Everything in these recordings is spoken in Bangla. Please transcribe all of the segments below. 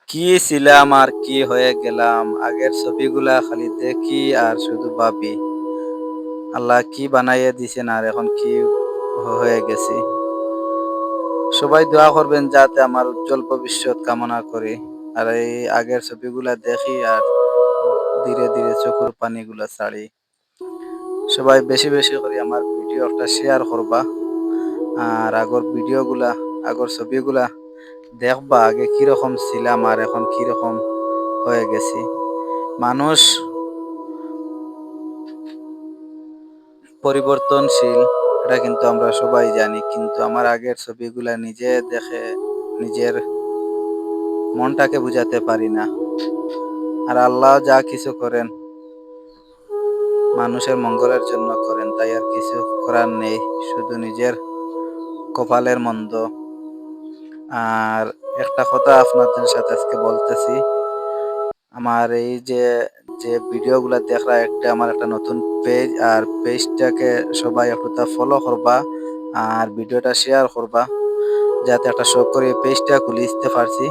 কি ছিলাম আর কি হয়ে গেলাম, আগের ছবিগুলা খালি দেখি আর শুধু ভাবি আল্লাহ কি বানাইয়ে দিছেন আর এখন কি হয়ে গেছি। সবাই দোয়া করবেন যাতে আমার উজ্জ্বল ভবিষ্যৎ কামনা করি। আর এই আগের ছবিগুলা দেখি আর ধীরে ধীরে চোখের পানিগুলা ছাড়ি। সবাই বেশি বেশি করে আমার ভিডিওটা শেয়ার করবা। আর আগর ভিডিওগুলা, আগর ছবিগুলা দেখবা আগে কিরকম ছিলাম আর এখন কিরকম হয়ে গেছি। মানুষ পরিবর্তনশীল, এটা কিন্তু আমরা সবাই জানি, কিন্তু আমার আগের ছবিগুলা নিজে দেখে নিজের মনটাকে বুঝাতে পারি না। আর আল্লাহ যা কিছু করেন মানুষের মঙ্গলের জন্য করেন, তাই আর কিছু করার নেই, শুধু নিজের কপালের মন্দ। আর একটা কথা আপনাদের সাথে আজকে বলতেছি, আমার এই যে যে ভিডিওগুলা দেখরা একটা আমার একটা নতুন পেজ, আর পেজটাকে সবাই একটু ফলো করবা আর ভিডিওটা শেয়ার করবা, যাতে একটা শখ করে এই পেজটা খুলিতে পারছি।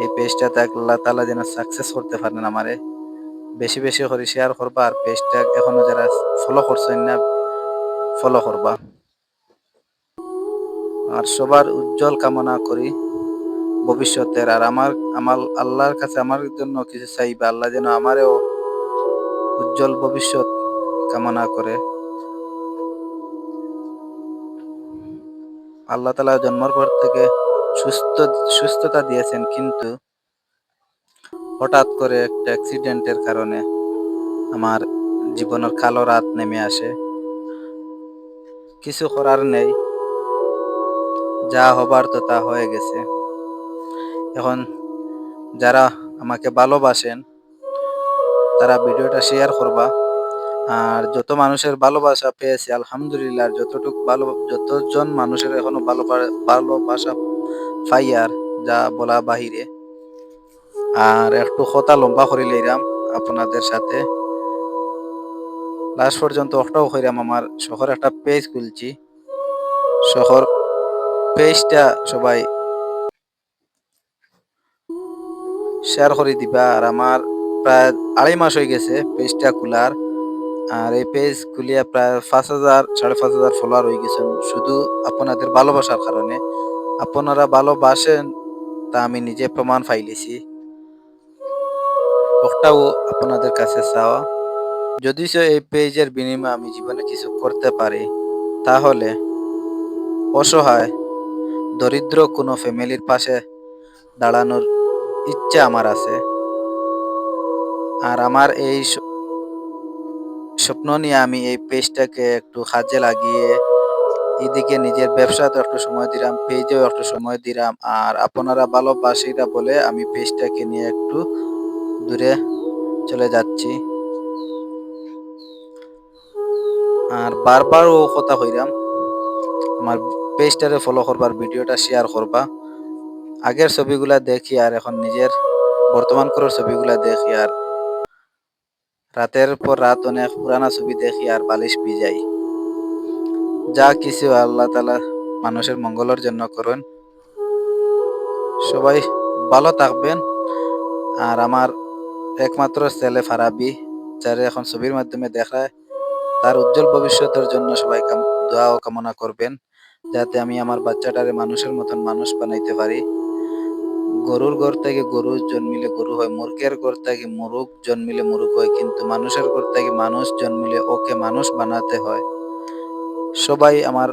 এই পেজটাতে আল্লাহ তাআলা যেন সাকসেস করতে পারেন আমারে। বেশি বেশি করে শেয়ার করবা আর পেজটা এখনো যারা ফলো করছেন না ফলো করবা। আর সবার উজ্জ্বল কামনা করি ভবিষ্যতের। আর আমার আমার আল্লাহর কাছে আমার জন্য কিছু চাইবা, আল্লাহ যেন আমারেও উজ্জ্বল ভবিষ্যৎ কামনা করে। আল্লাহ তাআলা জন্মের পর থেকে সুস্থতা দিয়েছেন, কিন্তু হঠাৎ করে একটা অ্যাক্সিডেন্টের কারণে আমার জীবনের কালো রাত নেমে আসে। কিছু করার নেই, যা হবার তো তা হয়ে গেছে। এখন যারা আমাকে ভালোবাসেন তারা ভিডিওটা শেয়ার করবা। আর যত মানুষের ভালোবাসা পেয়েছি আলহামদুলিল্লাহ, যতজন মানুষের এখনো ভালোবাসা পাই আর যা বলা বাহিরে। আর একটু কথা লম্বা করে লইলাম আপনাদের সাথে, লাস্ট পর্যন্ত একটাও কইরাম। আমার শহর একটা পেজ খুলছি, শহর পেজটা সবাই শেয়ার করে দিবা। আর আমার প্রায় 2.5 মাস হয়ে গেছে পেজটা খোলার। আর এই পেজ খুলিয়া প্রায় 5,000 5,500 ফলোয়ার হয়ে গেছেন, শুধু আপনাদের ভালোবাসার কারণে। আপনারা ভালোবাসেন তা আমি নিজে প্রমাণ পাইলেছি। ওটাও আপনাদের কাছে চাওয়া, যদি এই পেজের বিনিময়ে আমি জীবনে কিছু করতে পারি, তাহলে অসহায় দরিদ্র কোনো ফ্যামিলির পাশে দাঁড়ানোর ইচ্ছা আমার আছে। আর আমার এই স্বপ্ন নিয়ে আমি এই পেজটাকে একটু কাজে লাগিয়ে এদিকে নিজের ব্যবসাতে একটু সময় দিলাম, পেজেও একটু সময় দিলাম। আর আপনারা ভালোবাসিরা বলে আমি পেজটাকে নিয়ে একটু দূরে চলে যাচ্ছি। আর বারবার ও কথা কইরাম, আমার পেজটারে ফলো করবার, ভিডিওটা শেয়ার করবা। আগের ছবিগুলা দেখি আর এখন নিজের বর্তমান করার ছবিগুলা দেখি, আর রাতের পর রাত অনেক পুরানা ছবি দেখি আর বালিশ ভিজাই। যা কিছু আল্লাহ তাআলা মানুষের মঙ্গলের জন্য করেন। সবাই ভালো থাকবেন। আর আমার একমাত্র ছেলে ফারাবি, যারা এখন ছবির মাধ্যমে দেখায়, তার উজ্জ্বল ভবিষ্যতের জন্য সবাই দোয়া ও কামনা করবেন, যাতে আমি আমার বাচ্চাটারে মানুষের মতন মানুষ বানাইতে পারি। গরুর ঘর থেকে গরু জন্মিলে গরু হয়, মুরগের ঘর থেকে মুরগ জন্মিলে মুরগ হয়, কিন্তু মানুষের ঘর থেকে মানুষ জন্মিলে ওকে মানুষ বানাতে হয়। সবাই আমার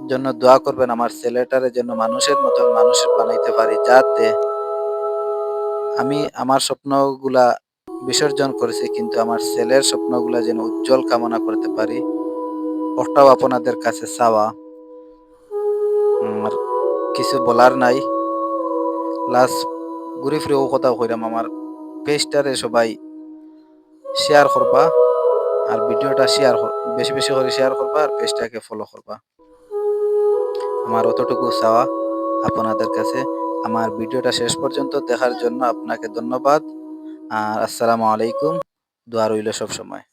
জন্য দোয়া করবেন, আমার ছেলেটারে যেন মানুষের মতন মানুষ বানাইতে পারি, যাতে আমি আমার স্বপ্নগুলা বিসর্জন করেছি, কিন্তু আমার ছেলের স্বপ্নগুলা যেন উজ্জ্বল কামনা করতে পারি। ওটাও আপনাদের কাছে চাওয়া। আর কিছু বলার নাই। লাস্ট ঘুরে ফিরে ও কথা কইরাম, আমার পেজটারে সবাই শেয়ার করবা আর ভিডিওটা বেশি বেশি করে শেয়ার করবা আর পেজটাকে ফলো করবা। আমার অতটুকু চাওয়া আপনাদের কাছে। আমার ভিডিওটা শেষ পর্যন্ত দেখার জন্য আপনাকে ধন্যবাদ। আর আসসালামু আলাইকুম। দোয়া রইল সবসময়।